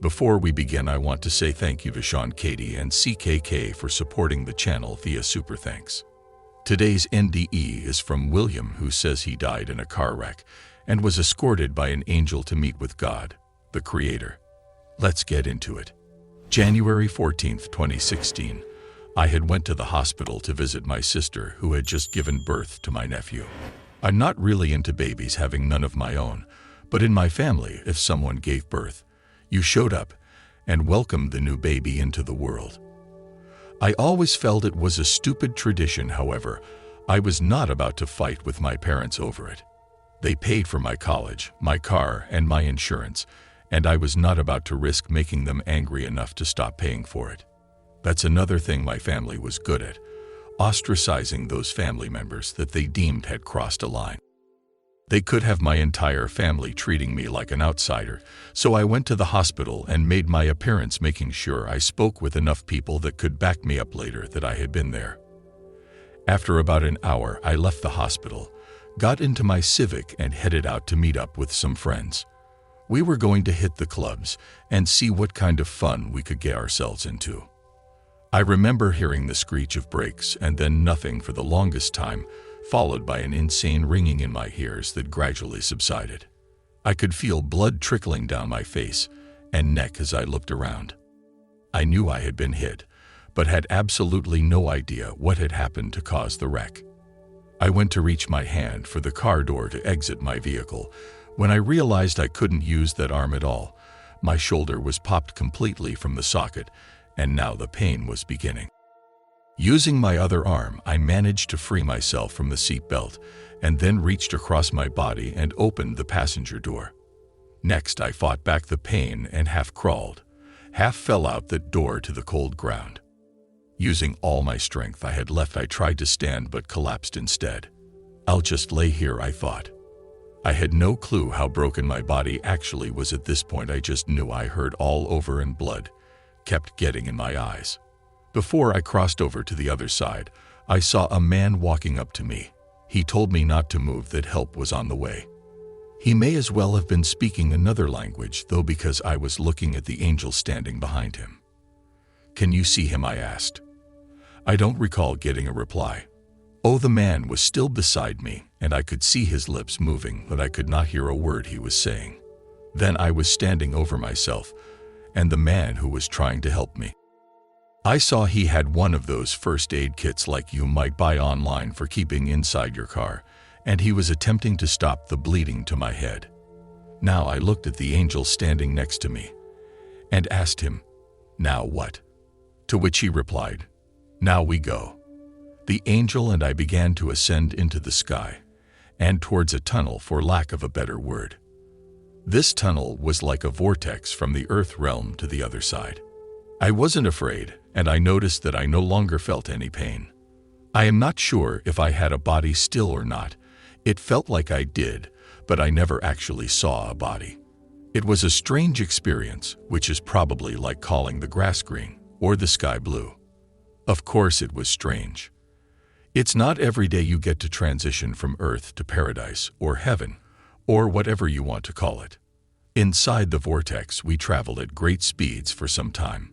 Before we begin, I want to say thank you to Sean, Katie, and CKK for supporting the channel via Super Thanks. Today's NDE is from William, who says he died in a car wreck and was escorted by an angel to meet with God, the Creator. Let's get into it. January 14th, 2016. I had went to the hospital to visit my sister, who had just given birth to my nephew. I'm not really into babies, having none of my own, but in my family, if someone gave birth, you showed up and welcomed the new baby into the world. I always felt it was a stupid tradition. However, I was not about to fight with my parents over it. They paid for my college, my car, and my insurance, and I was not about to risk making them angry enough to stop paying for it. That's another thing my family was good at, ostracizing those family members that they deemed had crossed a line. They could have my entire family treating me like an outsider, so I went to the hospital and made my appearance, making sure I spoke with enough people that could back me up later that I had been there. After about an hour, I left the hospital, got into my Civic, and headed out to meet up with some friends. We were going to hit the clubs and see what kind of fun we could get ourselves into. I remember hearing the screech of brakes and then nothing for the longest time, followed by an insane ringing in my ears that gradually subsided. I could feel blood trickling down my face and neck as I looked around. I knew I had been hit, but had absolutely no idea what had happened to cause the wreck. I went to reach my hand for the car door to exit my vehicle when I realized I couldn't use that arm at all. My shoulder was popped completely from the socket, and now the pain was beginning. Using my other arm, I managed to free myself from the seat belt and then reached across my body and opened the passenger door. Next, I fought back the pain and half crawled, half fell out that door to the cold ground. Using all my strength I had left, I tried to stand but collapsed instead. I'll just lay here, I thought. I had no clue how broken my body actually was at this point. I just knew I hurt all over and blood kept getting in my eyes. Before I crossed over to the other side, I saw a man walking up to me. He told me not to move, that help was on the way. He may as well have been speaking another language, though, because I was looking at the angel standing behind him. "Can you see him?" I asked. I don't recall getting a reply. Oh, the man was still beside me, and I could see his lips moving, but I could not hear a word he was saying. Then I was standing over myself and the man who was trying to help me. I saw he had one of those first aid kits like you might buy online for keeping inside your car, and he was attempting to stop the bleeding to my head. Now I looked at the angel standing next to me and asked him, "Now what?" To which he replied, "Now we go." The angel and I began to ascend into the sky and towards a tunnel, for lack of a better word. This tunnel was like a vortex from the earth realm to the other side. I wasn't afraid, and I noticed that I no longer felt any pain. I am not sure if I had a body still or not. It felt like I did, but I never actually saw a body. It was a strange experience, which is probably like calling the grass green or the sky blue. Of course it was strange. It's not every day you get to transition from earth to paradise or heaven, or whatever you want to call it. Inside the vortex, we traveled at great speeds for some time.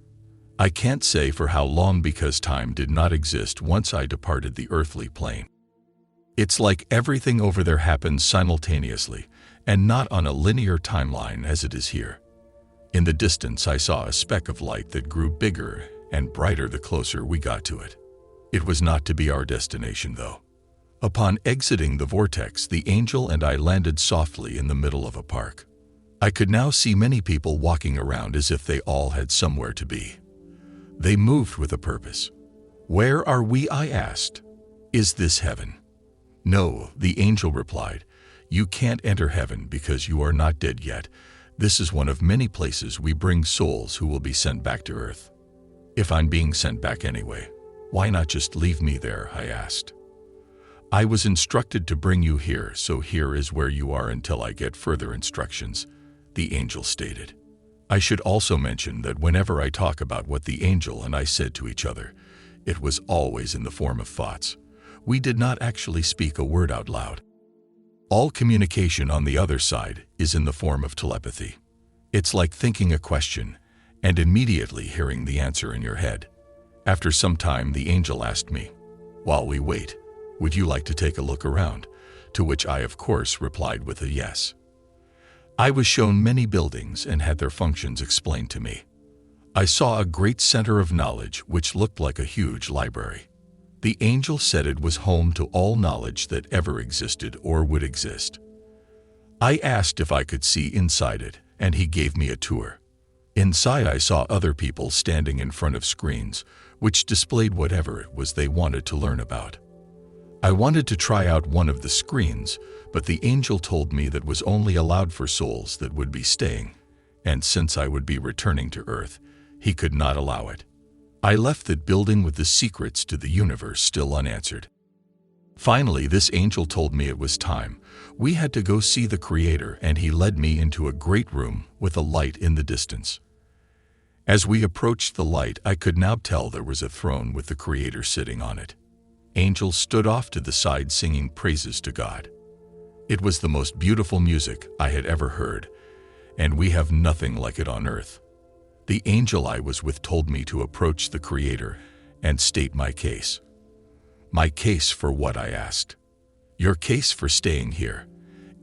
I can't say for how long, because time did not exist once I departed the earthly plane. It's like everything over there happened simultaneously and not on a linear timeline as it is here. In the distance, I saw a speck of light that grew bigger and brighter the closer we got to it. It was not to be our destination, though. Upon exiting the vortex, the angel and I landed softly in the middle of a park. I could now see many people walking around as if they all had somewhere to be. They moved with a purpose. "Where are we?" I asked. "Is this heaven?" "No," the angel replied. "You can't enter heaven because you are not dead yet. This is one of many places we bring souls who will be sent back to earth." "If I'm being sent back anyway, why not just leave me there?" I asked. "I was instructed to bring you here, so here is where you are until I get further instructions," the angel stated. I should also mention that whenever I talk about what the angel and I said to each other, it was always in the form of thoughts. We did not actually speak a word out loud. All communication on the other side is in the form of telepathy. It's like thinking a question and immediately hearing the answer in your head. After some time, the angel asked me, "While we wait, would you like to take a look around?" To which I, of course, replied with a yes. I was shown many buildings and had their functions explained to me. I saw a great center of knowledge which looked like a huge library. The angel said it was home to all knowledge that ever existed or would exist. I asked if I could see inside it, and he gave me a tour. Inside, I saw other people standing in front of screens, which displayed whatever it was they wanted to learn about. I wanted to try out one of the screens, but the angel told me that was only allowed for souls that would be staying, and since I would be returning to Earth, he could not allow it. I left that building with the secrets to the universe still unanswered. Finally, this angel told me it was time. We had to go see the Creator, and he led me into a great room with a light in the distance. As we approached the light, I could now tell there was a throne with the Creator sitting on it. Angels stood off to the side singing praises to God. It was the most beautiful music I had ever heard, and we have nothing like it on earth. The angel I was with told me to approach the Creator and state my case. My case for what, I asked. Your case for staying here.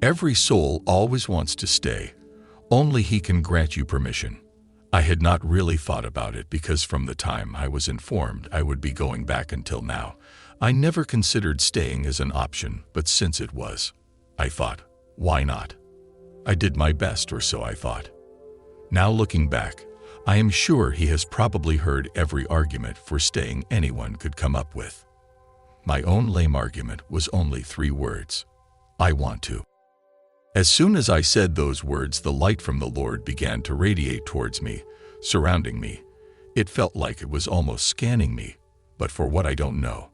Every soul always wants to stay. Only he can grant you permission. I had not really thought about it because from the time I was informed I would be going back until now, I never considered staying as an option, but since it was, I thought, why not? I did my best, or so I thought. Now looking back, I am sure he has probably heard every argument for staying anyone could come up with. My own lame argument was only 3 words. I want to. As soon as I said those words, the light from the Lord began to radiate towards me, surrounding me. It felt like it was almost scanning me, but for what I don't know.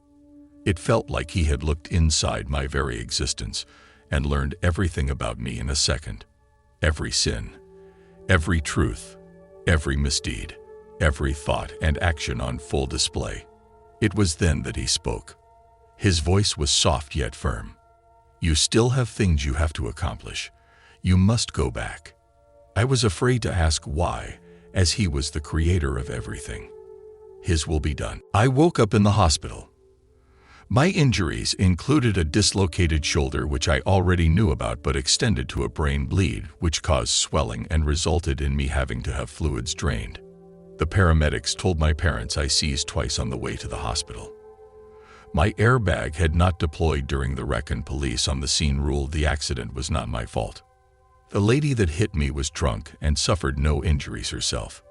It felt like he had looked inside my very existence and learned everything about me in a second. Every sin, every truth, every misdeed, every thought and action on full display. It was then that he spoke. His voice was soft yet firm. You still have things you have to accomplish. You must go back. I was afraid to ask why, as he was the creator of everything. His will be done. I woke up in the hospital. My injuries included a dislocated shoulder, which I already knew about, but extended to a brain bleed, which caused swelling and resulted in me having to have fluids drained. The paramedics told my parents I seized twice on the way to the hospital. My airbag had not deployed during the wreck, and police on the scene ruled the accident was not my fault. The lady that hit me was drunk and suffered no injuries herself.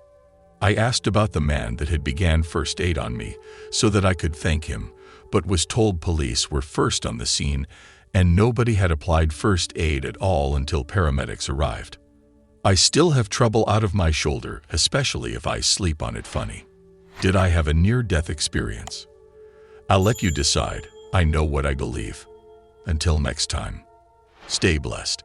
I asked about the man that had began first aid on me so that I could thank him, but was told police were first on the scene and nobody had applied first aid at all until paramedics arrived. I still have trouble out of my shoulder, especially if I sleep on it funny. Did I have a near-death experience? I'll let you decide. I know what I believe. Until next time, stay blessed.